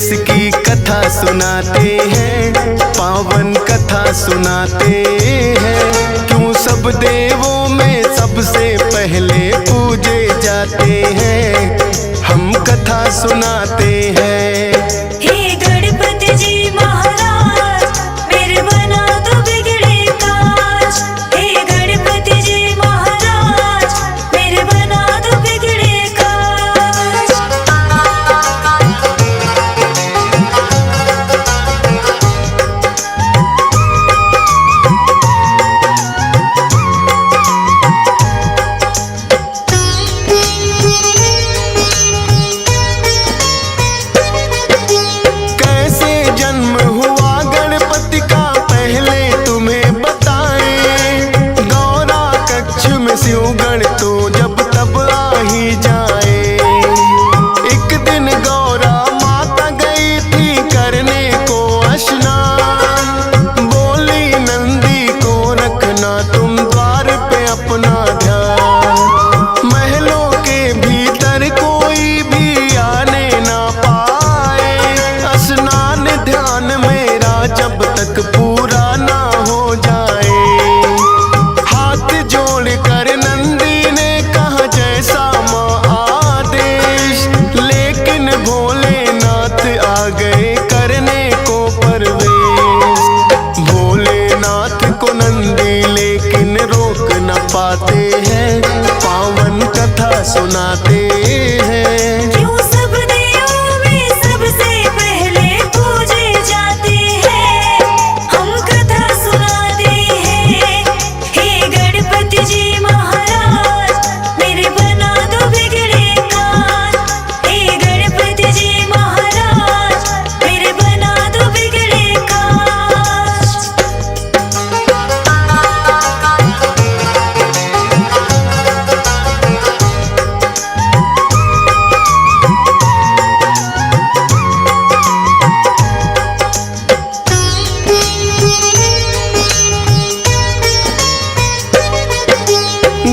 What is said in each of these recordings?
देश की कथा सुनाते हैं, पावन कथा सुनाते हैं। क्यों सब देवों में सबसे पहले पूजे जाते हैं, हम कथा सुनाते हैं। हे गणपति जी महाराज, मेरे बना दो बिगड़े काज। हे गणपति जी महाराज, मेरे बना दो बिगड़े काज। कैसे जन्म हुआ गणपति का पहले तुम्हें बताएं। गौरा कक्ष में शिव गण तो जब तब आ ही जाए। एक दिन गौरा माता गई थी करने को स्नान। बोली नंदी को रखना तुम द्वार पे अपना ध्यान। महलों के भीतर कोई भी आने ना पाए। स्नान ध्यान मेरा जब तक पूरा ना हो जाए। हाथ जोड़ कर नंदी ने कहा जैसा माँ आदेश। लेकिन भोलेनाथ आ गए करने को परवेश। भोलेनाथ को नंदी लेकिन रोक न पाते हैं, पावन कथा सुनाते हैं। क्यों सब देवों में सबसे पहले पूजे जाते हैं, हम कथा सुनाते हैं। हे गणपति जी महाराज, मेरे बना दो बिगड़े काज। हे गणपति जी महाराज, मेरे बना दो बिगड़े काज।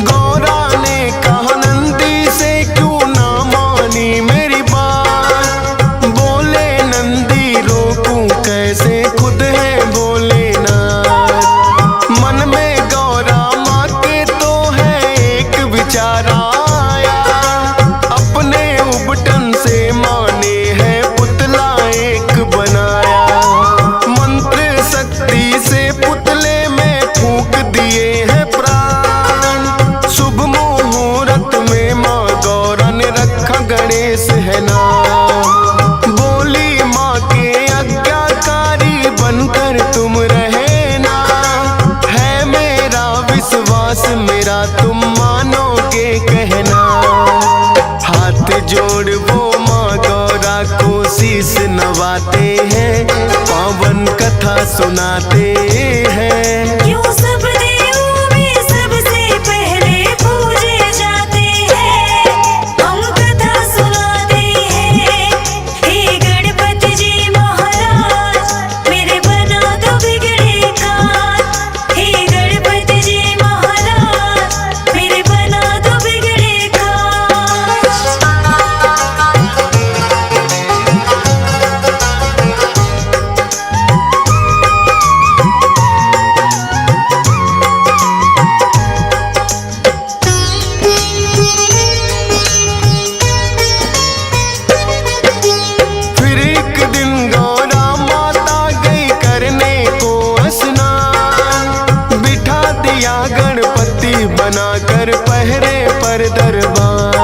गौरा ने कहा नंदी से क्यों ना मानी मेरी बात। बोले नंदी रोकूं कैसे, खुद है भोलेनाथ। मन में गौरा माँ के तो है एक विचार आया। अपने उबटन से माने है पुतला एक बनाया। मंत्र शक्ति से पुतले में फूंक दिए हैं प्राण। शुभ मुहूर्त में माँ गौरा ने रखा गणेश है नाम। बोली माँ के आज्ञाकारी बनकर तुम रहना। है मेरा विश्वास मेरा तुम मानोगे कहना। हाथ जोड़ वो माँ गौरा को शीश नवाते हैं, पावन कथा सुनाते हैं। क्यों सब देवों में सबसे पहले पूजे जाते हैं, हम कथा सुनाते हैं। हे गणपति जी महाराज, मेरे बना दो बिगड़े काज। हे गणपति जी महाराज, मेरे बना दो बिगड़े काज। फिर एक दिन गौरा माता गई करने को स्नान। बिठा दिया गणपति बनाकर पहरे पर दरबार।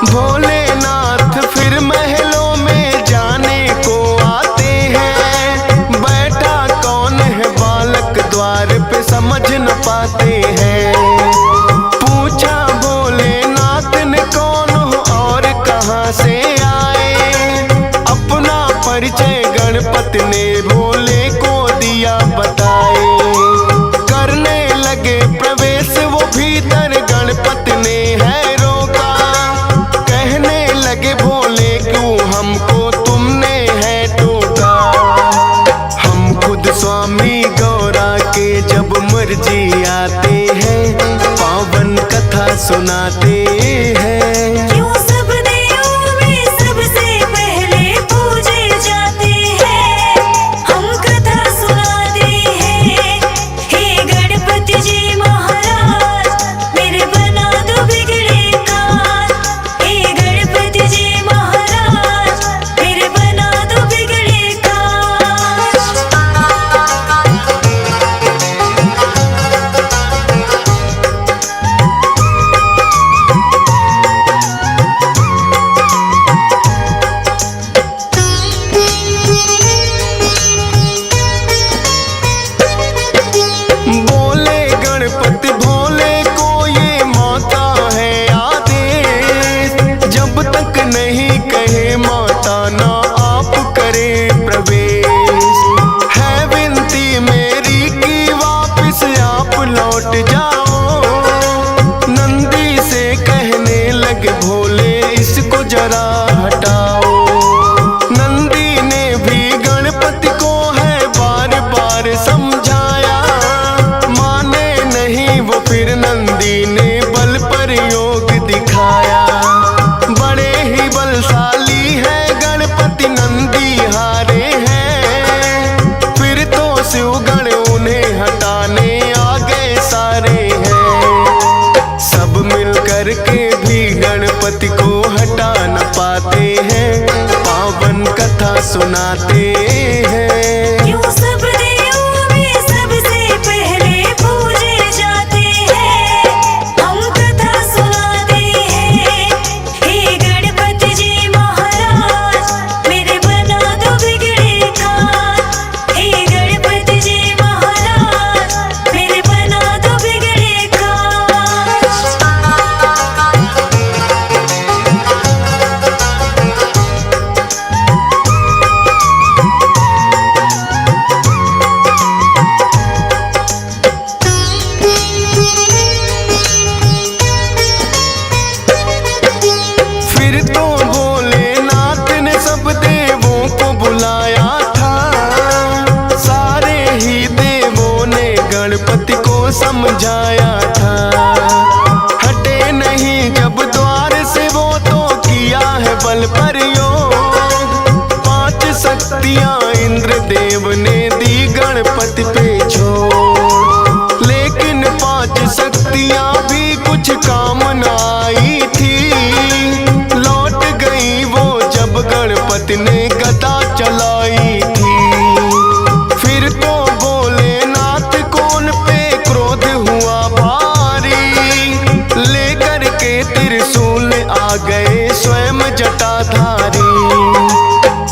भोलेनाथ फिर महलों में जाने को आते हैं। बैठा कौन है बालक द्वार पे समझ न पाते हैं। पूछा भोलेनाथ ने कौन हो और कहाँ से आए। अपना परिचय गणपति ने भोले को दिया बताए। करने लगे प्रवेश वो भीतर, गणपति ने है रोका। कहने लगे भोले क्यों हमको तुमने है टोका। हम खुद स्वामी गौरा के जब मर्जी आते हैं, पावन कथा सुनाते हैं। क्यों सब देवों में सबसे पहले पूजे सुनाते हैं। क्यों सब देवों में सबसे पहले पूजे जाते हैं, हम कथा सुनाते हैं। हे गणपति जी महाराज मेरे बना दो बिगड़े काज, हे गणपति जी महाराज मेरे बना दो बिगड़े काज। फिर तो भोलेनाथ ने सब देवों को बुलाया था, सारे ही देवों ने गणपति को समझाया था। हटे नहीं जब द्वार से वो तो किया है बल प्रयोग, 5 शक्तियां इंद्रदेव ने दी गणपति पे छोड़। लेकिन 5 शक्तियां भी कुछ काम न आई थी, लौट गई वो जब गणपति ने गदा चलाई थी। फिर तो भोलेनाथ को उन पे क्रोध हुआ भारी, लेकर के त्रिशूल आ गए स्वयं जटाधारी।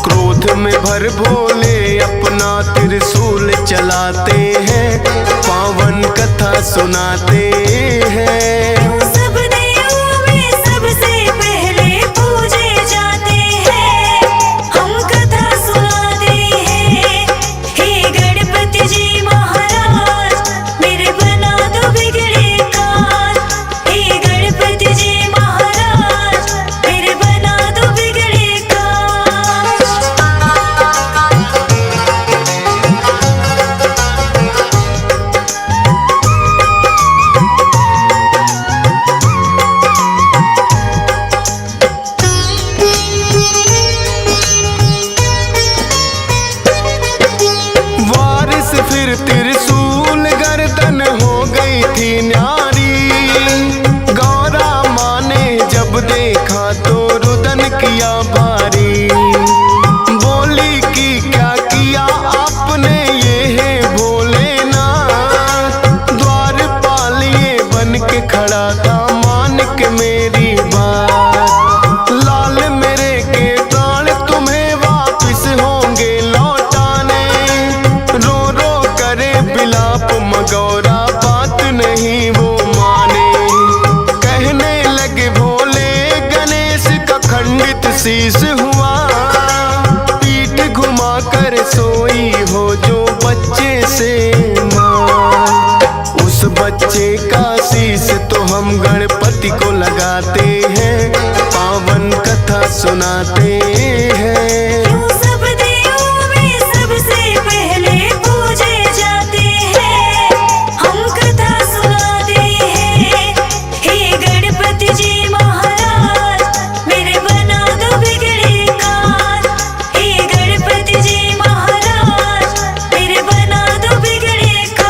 क्रोध में भर भोले अपना त्रिशूल चलाते हैं, पावन कथा सुनाते हैं। क्यों सब देवों में सबसे पहले पूजे जाते हैं, हम कथा सुनाते हैं। हे गणपति जी महाराज मेरे बना दो बिगड़े काज, हे गणपति जी महाराज मेरे बना दो बिगड़े काज। वारिस फिर त्रिशूल गर्दन हो गई थी न्यारी। गौरा माँ ने जब देखा तो रुदन किया भारी, बोली कि क्या किया आपने ये है भोलेनाथ। द्वारपाल ये बन के खड़ा था मान के मेरी बात, लाल मेरे के प्राण तुम्हें वापिस होंगे लौटाने। रो रो करे बिलाप मगौरा बात नहीं वो माने, कहने लगे भोले गणेश का खंडित शीश हुआ। पीठ घुमा कर सोई हो जो बच्चे से मां, उस बच्चे का शीश तो हम गणपति को लगाते हैं, पावन कथा सुनाते हैं। क्यों सब देवों में सबसे पहले पूजे जाते हैं, हम कथा सुनाते हैं। हे गणपति जी महाराज मेरे बना दो बिगड़े काज, हे गणपति जी महाराज मेरे बना दो बिगड़े काज।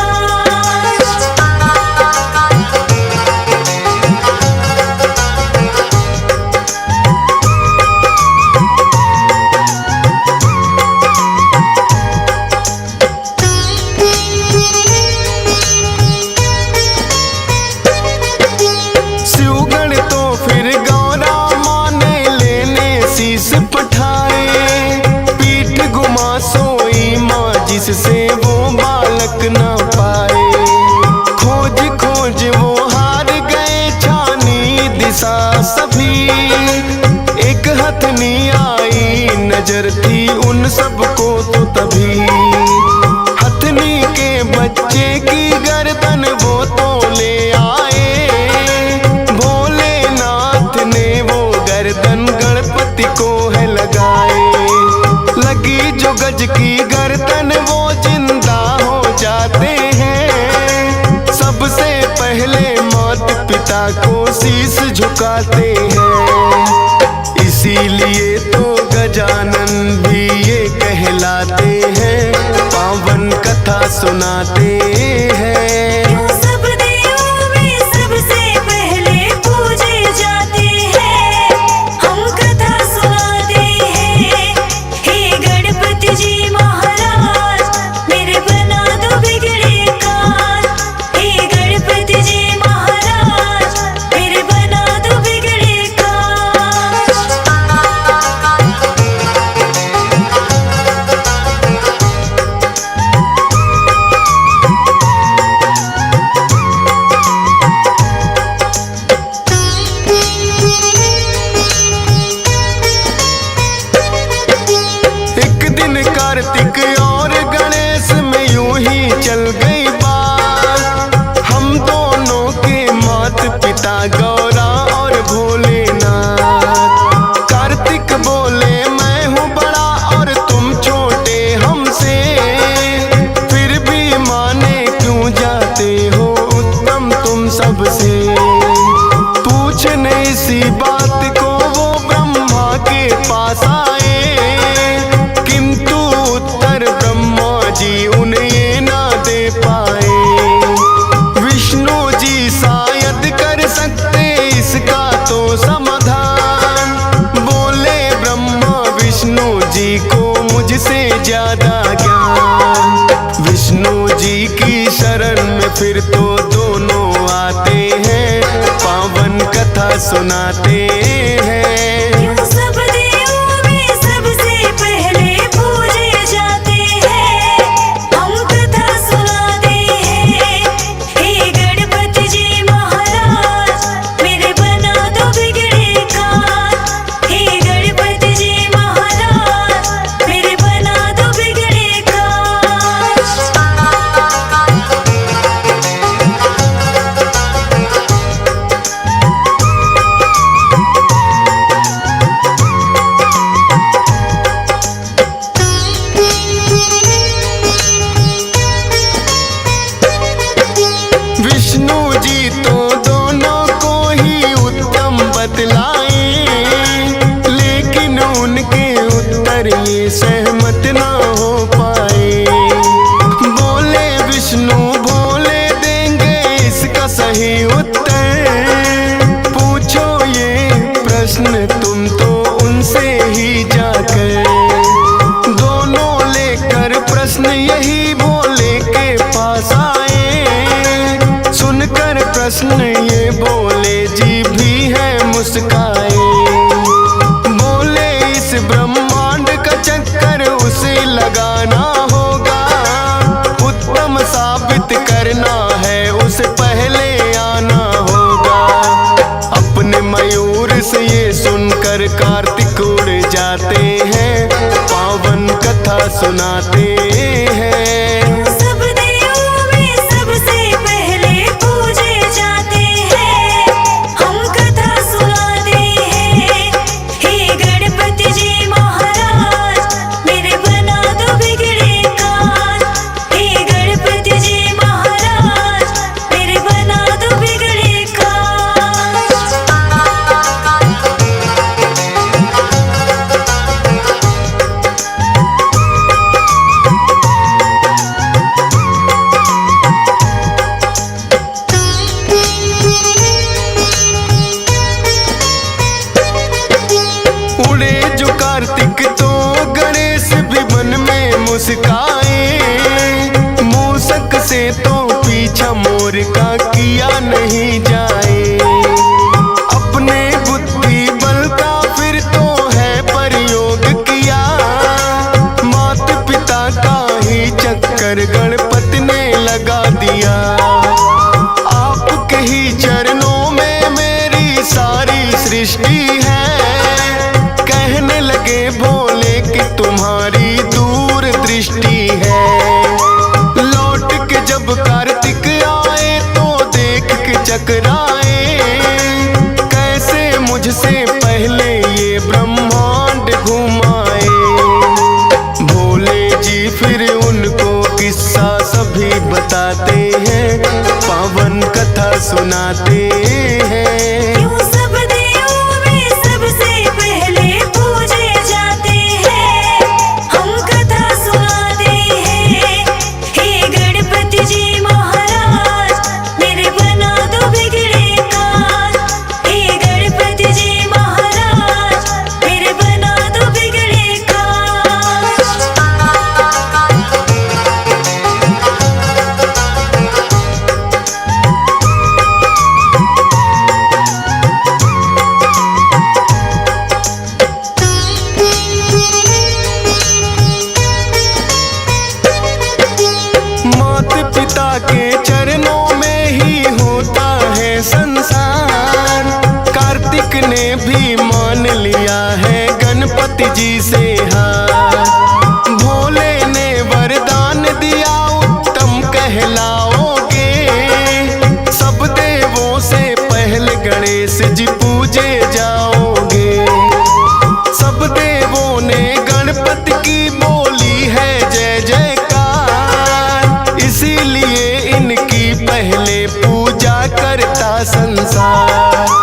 शिवगण तो फिर गौरा माँ ने लेने शीश पठाए। पीठ घुमा सोई माँ जिससे वो बालक न पाए। खोज खोज वो हार गए छानी दिशा सभी, एक हथनी आई नजर थी उन सबको तो तभी। हथनी के बच्चे की गर्दन वो तो ले आए, भोलेनाथ ने वो गर्दन गणपति को है लगाए। लगी जो गज की गर्दन वो जिंदा हो जाते हैं, सबसे पहले माता पिता को शीश झुकाते हैं। इसीलिए तो गजानन भी ये कहलाते हैं, पावन कथा सुनाते हैं। क्यों सब देवों में सबसे पहले पूजे जाते हैं, हम कथा सुनाते हैं। हे गणपति जी की शरण में फिर तो दोनों आते हैं, पावन कथा सुनाते हैं। यूं सब देवों में सबसे पहले पूजे जाते हैं, हम कथा सुनाते हैं। हे गणपति जी महाराज मेरे बना दो बिगड़े काम, हे गणपति जी महाराज मेरे बना दो बिगड़े काम। विष्णु जी तो दोनों को ही उत्तम बतलाए, लेकिन उनके उत्तर ये सहमत ना हो पाए। बोले विष्णु भोले देंगे इसका सही उत्तर, पूछो ये प्रश्न तुम तो उनसे ही जाकर। दोनों लेकर प्रश्न यही भोले के पास आए, सुनकर प्रश्न ये बोले जी भी है मुस्काए। बोले इस ब्रह्मांड का चक्कर उसे लगाना होगा, उत्तम साबित करना है उसे पहले आना होगा। अपने मयूर से ये सुनकर कार्तिक उड़ जाते हैं, पावन कथा सुनाते हैं। सब देवों में सबसे पहले पूजे जाते हैं, हम कथा सुनाते हैं। हे गणपति जी महाराज मेरे बना दो बिगड़े काम, हे गणपति जी महाराज मेरे बना दो बिगड़े काम। उड़े जो कार्तिक तो गणेश भी मन में मुस्काए, मूसक से तो पीछा मोर का किया नहीं जाए। अपने बुद्धि बल का फिर तो है प्रयोग किया, माता पिता का ही चक्कर गणपति ने लगा दिया। आपके ही चरणों में मेरी सारी सृष्टि है, कहने लगे भोले कि तुम्हारी दूर दृष्टि है। लौट के जब कार्तिक आए तो देख के चकराए, कैसे मुझसे पहले ये ब्रह्मांड घुमाए। भोले जी फिर उनको किस्सा सभी बताते हैं, पावन कथा सुनाते हैं। यूं सब देवों में सबसे पहले पूजे जाते हैं, हम कथा सुनाते हैं। हे गणपति जी महाराज मेरे बना दो बिगड़े काम, हे गणपति जी महाराज मेरे बना दो बिगड़े काम। माता पिता के चरणों में ही होता है संसार, कार्तिक ने भी मान लिया है गणपति जी से हार। भोले ने वरदान दिया उत्तम कहलाओगे, सब देवों से पहले गणेश जी पूजे जाओगे। सब देवों ने गणपति की बोली है जय जयकार, इसीलिए इनकी पहले पूजा करता संसार।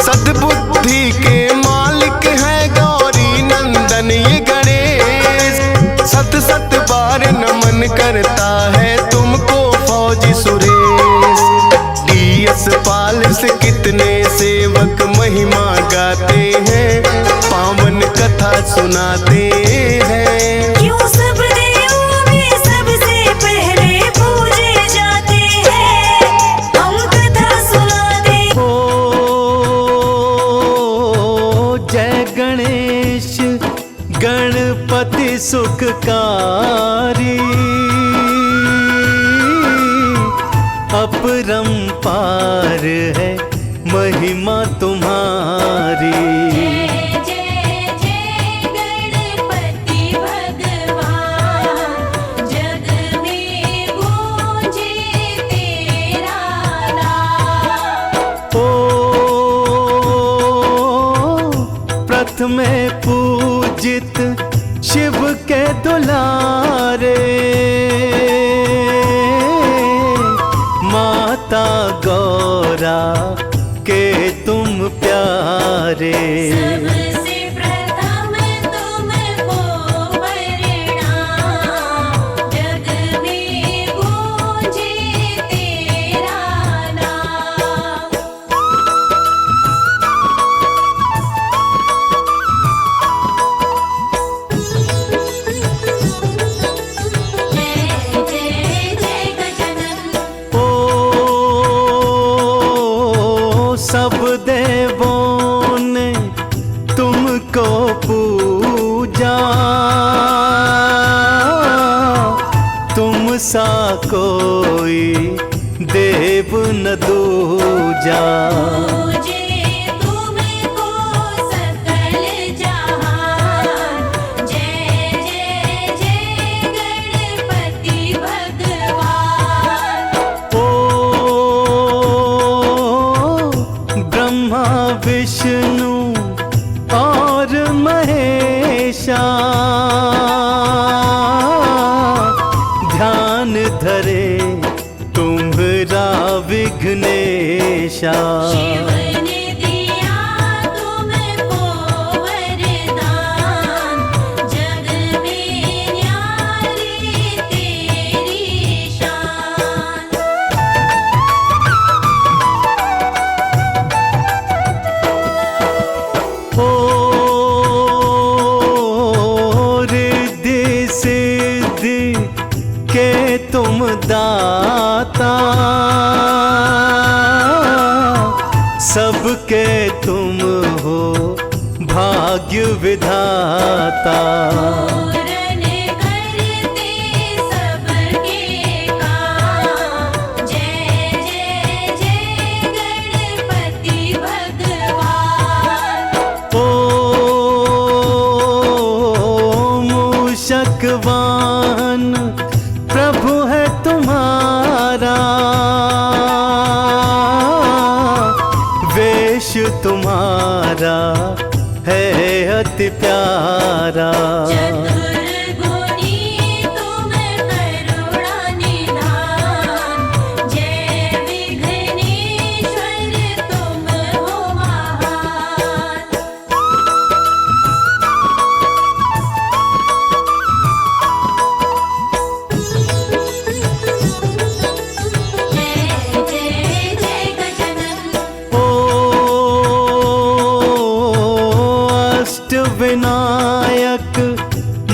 सद्बुद्धि के मालिक है गौरी नंदन ये गणेश, सत सत बार नमन करता है तुमको फौजी सुरेश। गियस पाल से कितने सेवक महिमा गाते हैं, पावन कथा सुनाते हैं। यूं सब देवों में सबसे पहले पूजे अपरंपार है महिमा तुम्हारी। जय जय जय गणपति भगवान, जग में गूंजे तेरा नाम। ओ प्रथमे पूजित शिव के दुलारे, माता गौरा के तुम प्यारे। सबसे प्रथम तुमको प्रणाम, जग में गूंजे तेरा नाम। जय जय जय गजानन, ओ सब देवों ने तुमको पूजा, तुम सा कोई देव न दूजा। पूजे तुमको सकल जहान, जय जय जय गणपति भगवान। ओ ब्रह्मा विष्णु और महेशा, ध्यान धरे तुम्हारा विघ्नेशा। शिव ने दिया तुमको वरदान, जग में न्यारी तेरी शान। ओ रिद्धि सिद्धि के तुम दाता, सबके तुम हो भाग्य विधाता। पूरन करते सबके काम, जय जय जय गणपति भगवान। ओ मूषक वाहन प्रभु है तुम्हारा, वेश तुम्हारा है अति प्यारा। चतुर्गुणी तुम करुणा निधान, जय विघ्नेश्वर तुम हो महान। जय जय जय गजानन, ओ अष्ट विनायक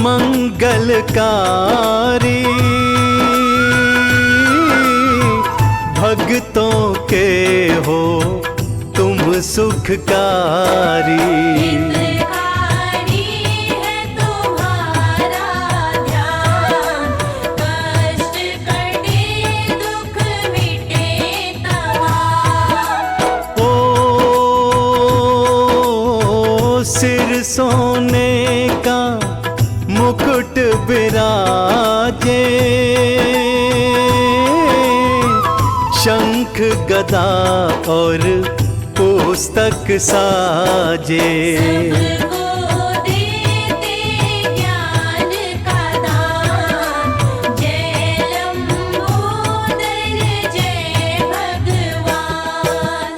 मंगलकारी, भक्तों के हो तुम सुखकारी। हितकारी है तुम्हारा ध्यान, कष्ट कटे दुख मिटे तमाम। ओ सिर सोने का मुकुट विराजे, शंख गदा और पुस्तक साजे। सबको देते ज्ञान का दान, जय लंबोदर जय भगवान।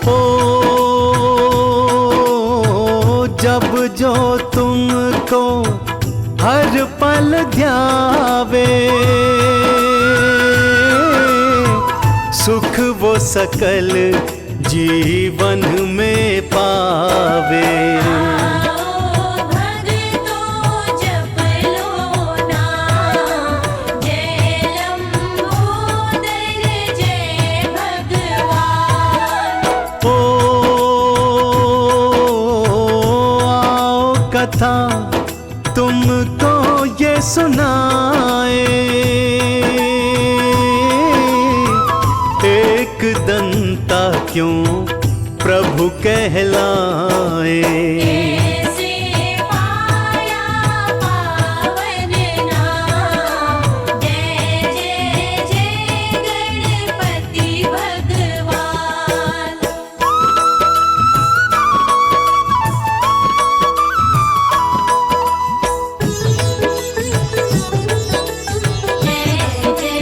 ओ जब जो तुमको हर पल ध्यावे, सुख वो सकल जीवन में पावे। आओ भक्तों जप लो नाम, जय लंबोदर जय भगवान। ओ आओ कथा तुमको ये सुनाए, एक दंता क्यों प्रभु कहलाए। ऐसे पाया पावन नाम, जय जय जय गणपति भगवान। जय जय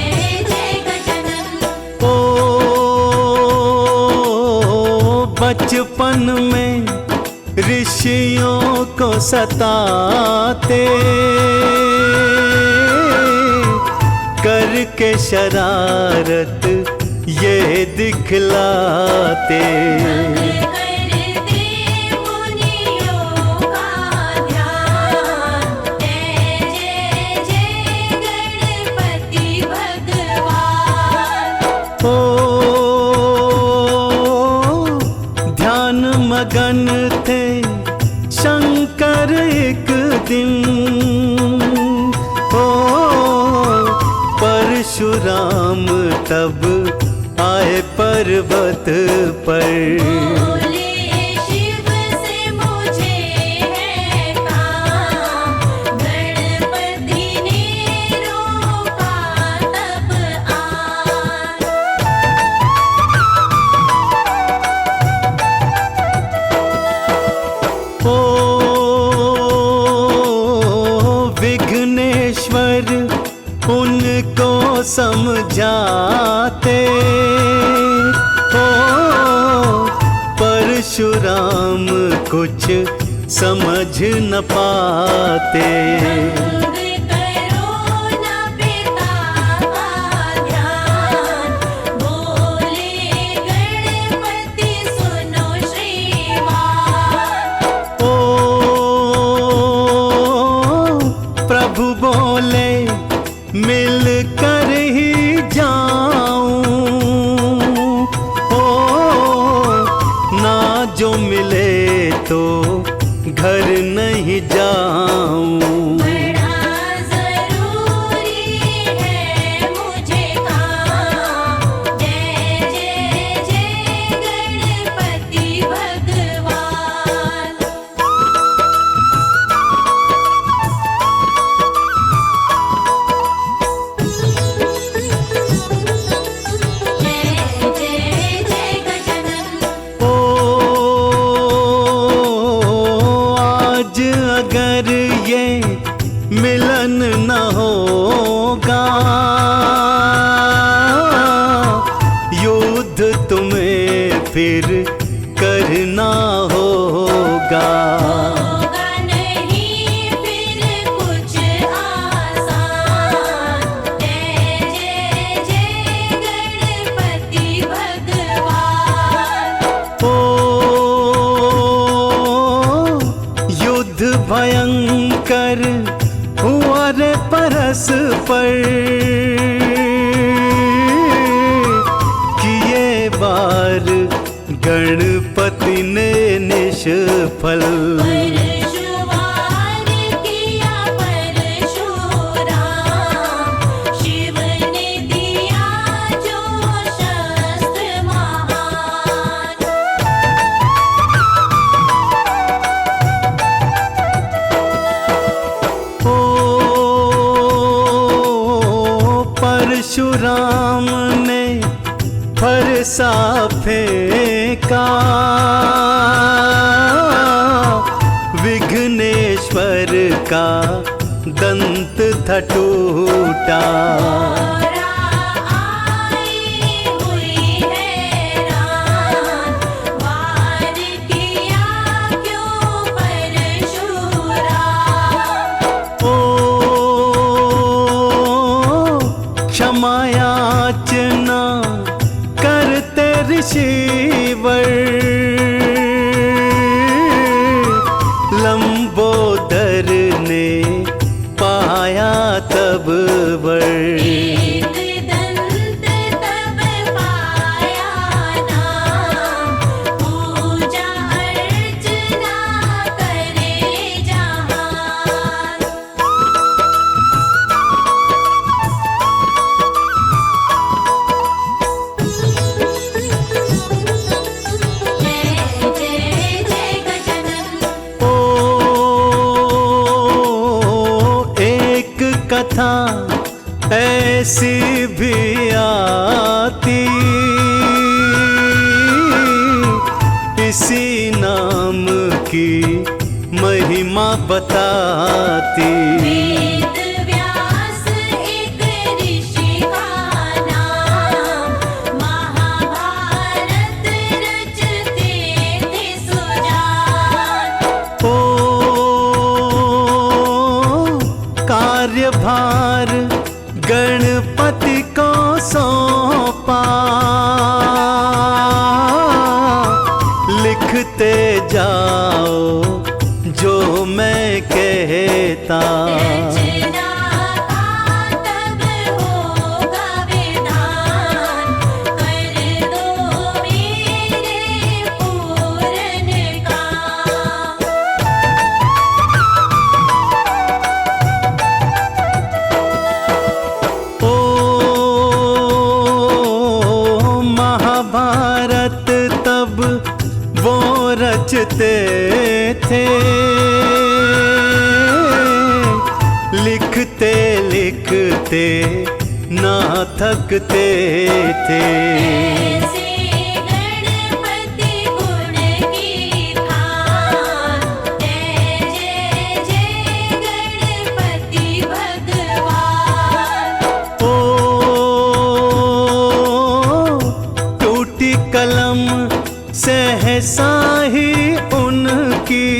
जय गजानन। ओ बचपन में ऋषियों को सताते, करके शरारत ये दिखलाते। करते मुनियों का ध्यान, जय जय जय गणपति भगवान। ओ ध्यान मगन थे शंकर एक दिन, ओ परशुराम तब आए पर्वत पर। बोले शिव से मुझे है काम, गणपति ने रोका तब आन। ओ विघ्नेश्वर उनको समझाते, ओ परशुराम कुछ समझ न पाते। भंग करो न पिता का ध्यान, बोले गणपति सुनो श्रीमान। ओ प्रभु बोले मिल कर ही जाऊं, ओ ना जो मिले तो घर नहीं जाऊं। बड़ा जरूरी है मुझे काम, जय जय जय गणपति भगवान। जय जय जय गजानन। ओ आज अगर ये मिलन न होगा, युद्ध तुम्हें फिर करना होगा। होगा नहीं फिर कुछ आसान, जय जय जय गणपति भगवान। ओ युद्ध भयंकर हुआ रे परस्पर, किए बार गणपति ने निष्फल। परशुवार किया परशुराम, शिव ने दिया जो शस्त्र महान। ओ परशुराम ने फरसा फेंका, विघ्नेश्वर का दंत था टूटा। आई हुई हैरान, वार किया क्यों परशुराम। ओ क्षमा याचना करते ऋषिवर, लंबोदर ने पाया तब वर। एक था ऐसी भी आती, इसी नाम की महिमा बताती। वेद व्यास एक ऋषि का नाम, महाभारत रचते थे सुजान। ओ कार्यभार गणपति को सौंपा, लिखते जाओ जो मैं कहता। रचना का तब होगा विधान, कर दो मेरे पूरन काम। ओ महाभारत तब वो रचते थे, लिखते लिखते ना थकते थे। ऐसे गणपति गुण की खान, जय जय जय गणपति भगवान। ओ टूटी कलम सहसा ही उनकी,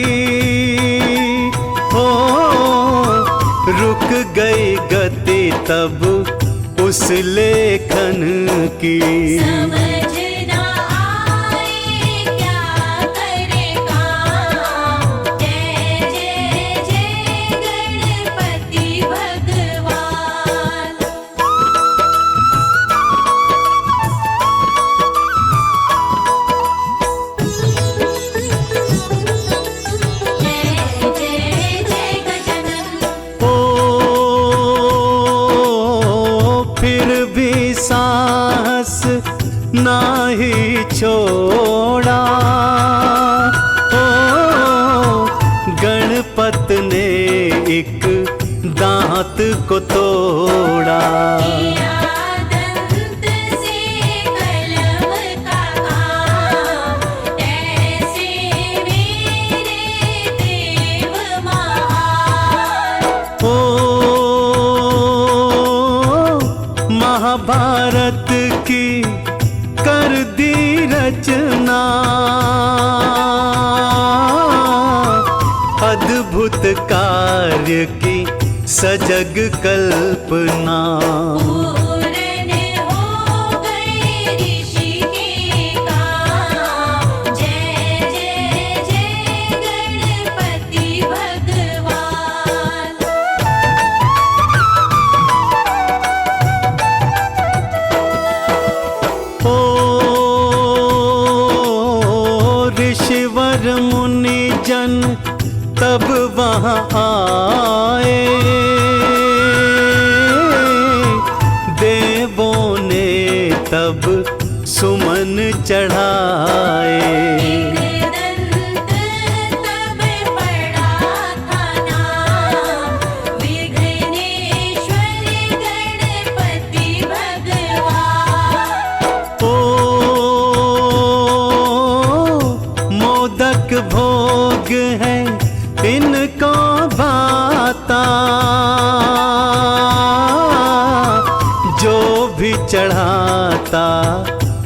हो रुक गई गति तब उस लेखन की। समझ ना आए क्या करे काम, जय जय जय गणपति भगवान। जय जय जय गजानन। ओ फिर भी साहस नाही छोड़ा, ओ गणपत ने एक दांत को तोड़ा। किया दंत से कलम का काम, ऐसे मेरे देव महान। ओ महाभारत की कर दी रचना, अद्भुत कार्य की सजग कल्पना। पूरन हो गए ऋषि के काम, जय जय जय गणपति भगवान। ओ ऋषिवर मुनि जन तब वहाँ आए, देवों ने तब सुमन चढ़ाए। विघ्नदंत तब पड़ा था नाम, विघ्नेश्वर गणपति भगवान। ओ मोदक भोग है इनको भाता, जो भी चढ़ाता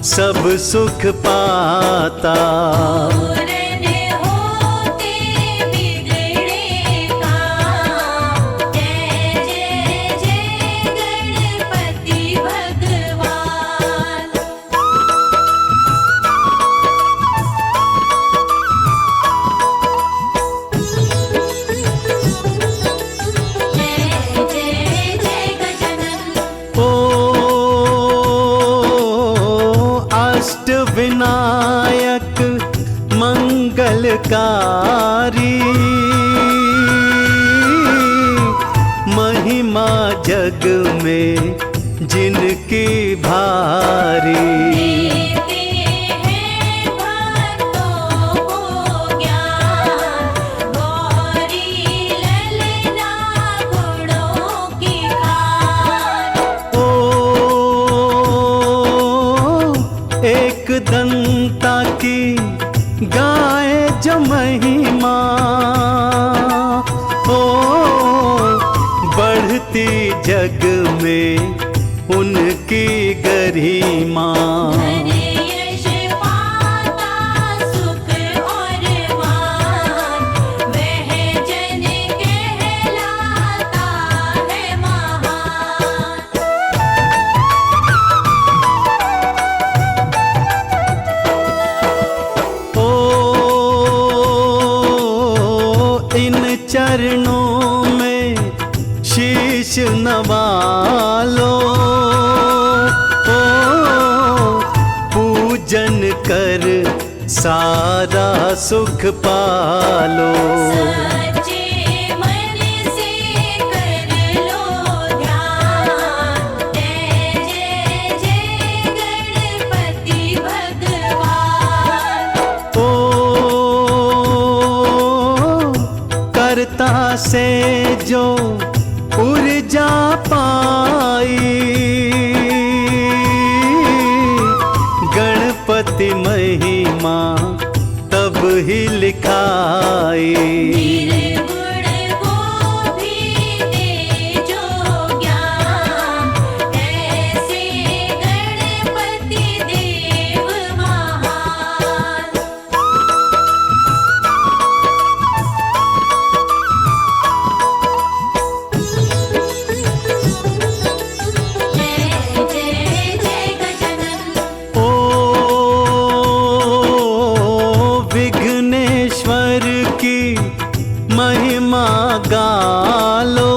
सब सुख पाता। पूरन होते बिगड़े काम, जय जय जय गणपति भगवान। जय जय जय गजानन। ओ अष्टविनायक मंगलकारी, महिमा जग में जिनकी भारी। देते हैं भक्तों को ज्ञान, गौरी ललना गुणों की खान। जग में उनकी गरिमा। धन यश पाता सुख और मान, वह जन कहलाता है महान। इन चरणों में शीश नवा लो, पूजन कर सारा सुख पालो। सच्चे मन से कर लो ध्यान, जय जय जय गणपति भगवान। करता से जो ऊर्जा पाई, गणपति महिमा तब ही लिखाई। निर्गुण को भी दे जो ज्ञान, ऐसे गणपति देव महान। जय जय जय गजानन। विघ्नेश्वर की महिमा गालो,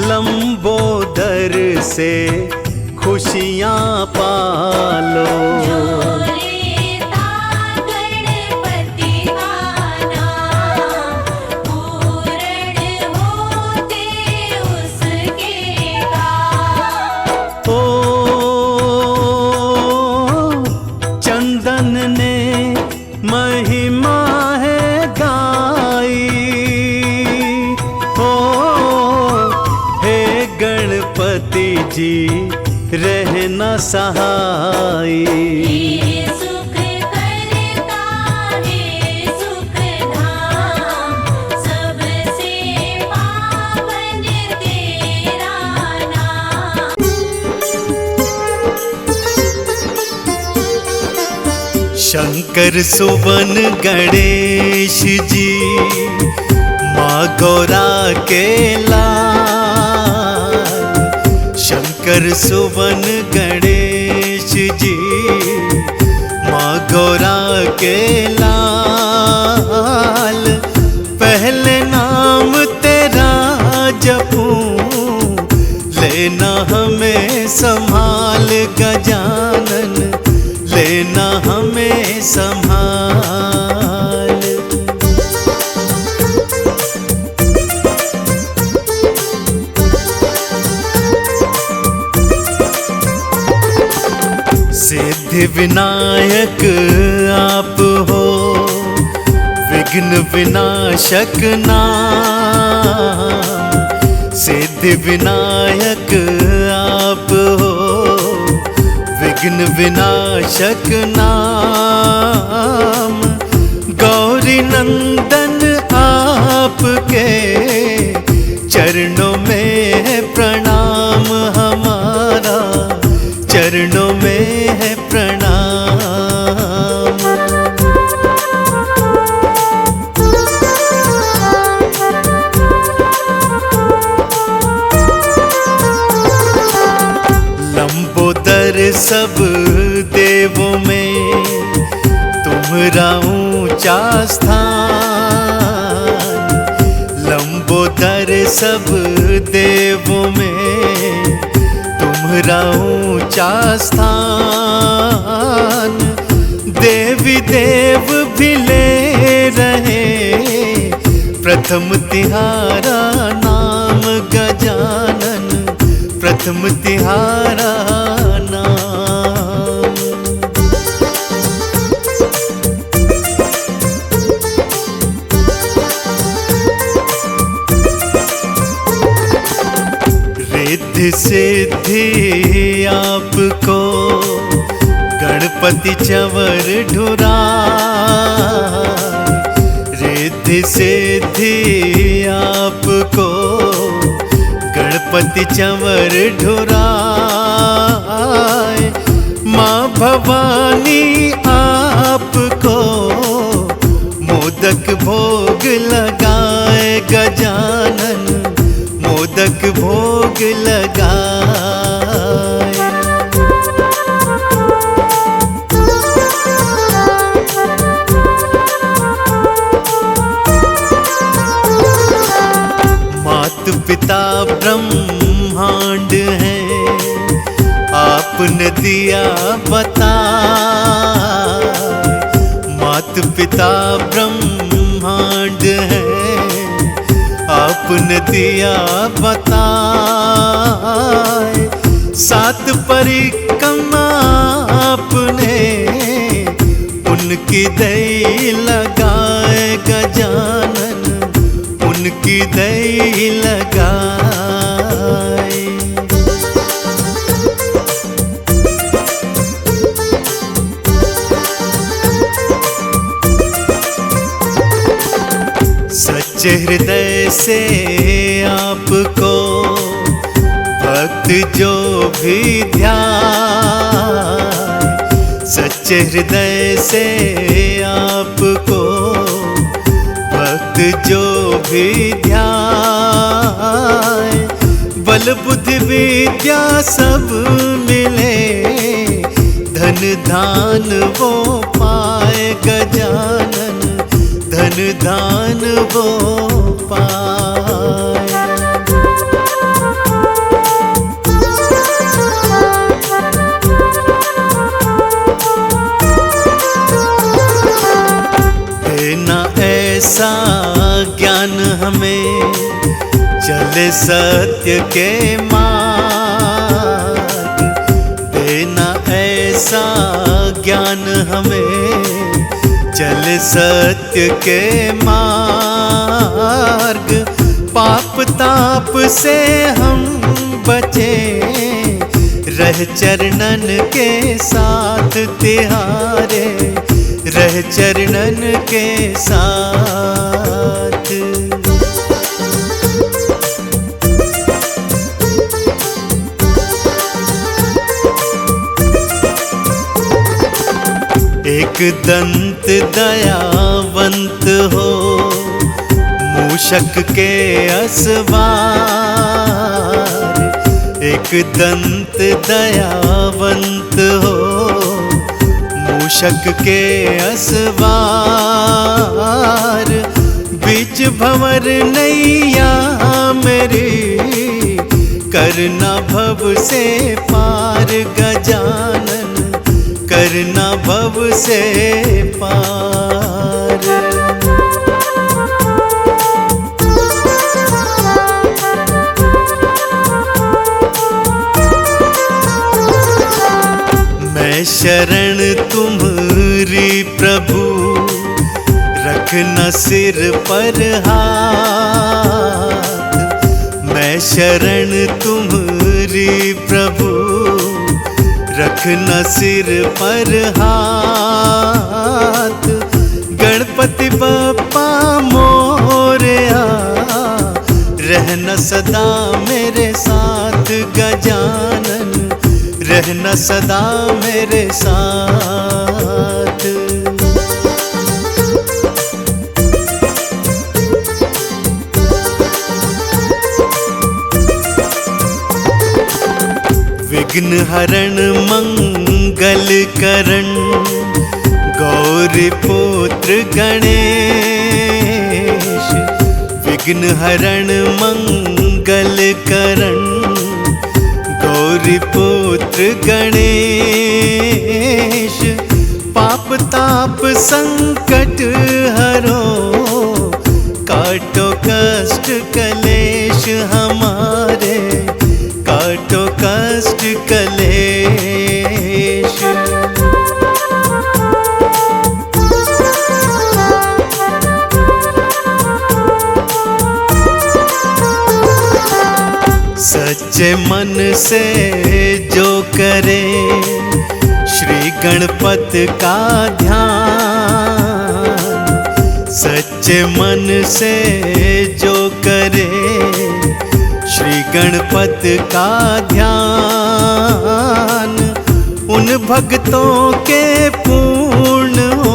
लंबोदर से खुशियाँ पालो। जो लेता गणपति का नाम, पूर्ण होते उसके काम। चंदन ने महिमा है गाई, हे गणपति जी रहना सहाय। ये सुख करता है सुख धाम, सबसे पावन तेरा नाम। शंकर सुवन गणेश जी माँ गौरा के लाल। शंकर सुवन गणेश जी माँ गौरा के लाल। पहले नाम तेरा जपूं, लेना हमें संभाल गजानन, लेना हमें संभाल। सिद्धि विनायक आप हो, विघ्न विनाशक नाम। सिद्धि विनायक आप हो, विघ्न विनाशक नाम। गौरी नंदन आपके चरणों में है प्रणाम हमारा, चरणों में है प्रणाम। लंबोदर सब देवों में तुम्हारा ऊंचा स्थान। लंबोदर सब देवों में तुम्हारा ऊंचा स्थान। देवी देव भी ले रहे प्रथम तिहारा नाम गजानन, प्रथम तिहारा नाम। रिद्धि सिद्धि आपको गणपति चंवर ढुरा। रिद्धि सिद्धि आपको गणपति चंवर ढुराए, माँ भवानी आपको मोदक भोग लगाए, गजानन मोदक भोग लगाए। मात पिता ब्रह्मांड हैं, आपने दिया बता। मात पिता ब्रह्मांड हैं, आपने दिया बताए। सात परिक्रमा आपने उनकी दई लगाए, गजानन उनकी दई लगाए। सच्चे हृदय से आपको भक्त जो भी ध्यान, सच्चे हृदय से आपको भक्त जो भी ध्यान, बल बुद्धि विद्या सब मिले, धन धान वो पाए, गजानन धन धान वो पाए। देना ऐसा ज्ञान हमें, चले सत्य के मार्ग। देना ऐसा ज्ञान हमें, चले सत्य के मार्ग। पाप ताप से हम बचे, रह चरणन के साथ तिहारे, रह चरणन के साथ। एक दंत दयावंत हो, मूषक के असवार। एक दंत दयावंत हो, मूषक के असवार। बीच भंवर नैया मेरी, करना भव से पार, गजानन करना भव से पार। मैं शरण तुम्हारी प्रभु, रखना सिर पर हाथ। मैं शरण तुम्हारी प्रभु, रखना सिर पर हाथ। गणपति बप्पा मोरया, रहना सदा मेरे साथ, गजानन रहना सदा मेरे साथ। विघ्न हरण मंगल करण, गौरी पुत्र गणेश। विघ्न हरण मंगल करण, गौरी पुत्र गणेश। पाप ताप संकट हरो, काटो कष्ट कलेश हमारे, काटो कष्ट कलेश। सच्चे मन से जो करे, श्री गणपति का ध्यान। सच्चे मन से जो करे, श्री गणपति का ध्यान उन भक्तों के पूर्ण हो,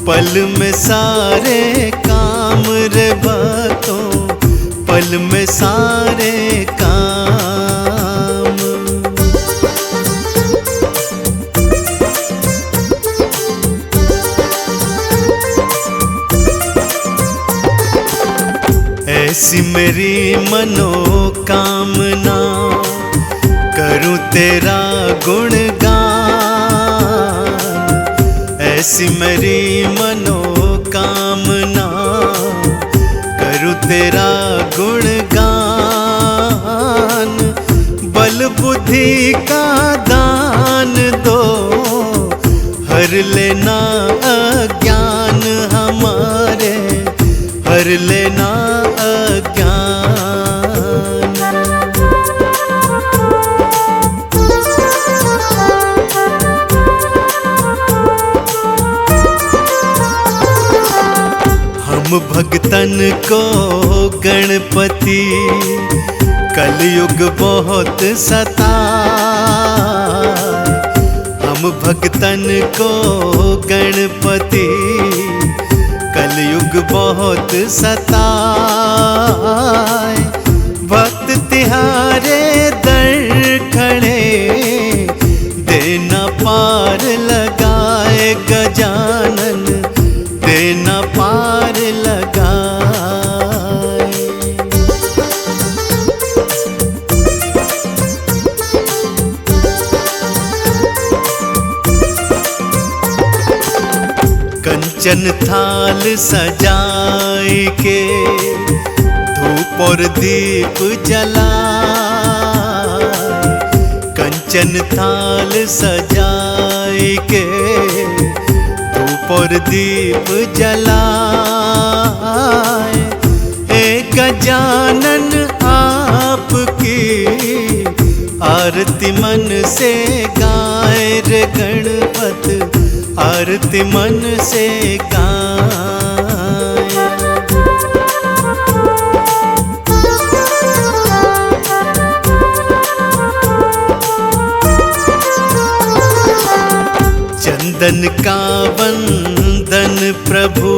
पल में सारे काम रे भक्तों, पल में सारे काम। ऐसी मेरी मनोकामना, करूं तेरा गुणगान। ऐसी मेरी मनोकामना, करूं तेरा गुणगान। बल बुद्धि का दान दो, हर लेना अज्ञान हमारे, हर लेना अज्ञान। हम भक्तन को गणपति कलयुग बहुत सताए। हम भक्तन को गणपति कलयुग बहुत सताए। भक्त तिहारे दर खड़े, देना पार लगाए गजानन, देना पार लगाए। कंचन थाल सजाए के, धूप और दीप जलाए। कंचन थाल सजाए के, धूप और दीप जलाए। हे गजानन आपकी आरती मन से गाए रे गणपति, आरती मन से गाए। चंदन का वंदन प्रभु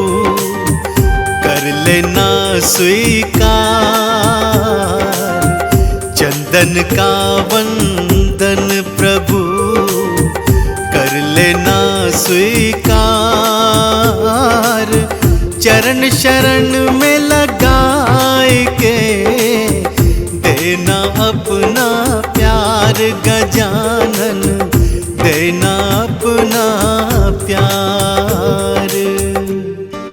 कर लेना स्वीकार। चंदन का वंदन प्रभु कर लेना स्वीकार। चरण शरण में लगाए के, देना अपना प्यार गजानन, देना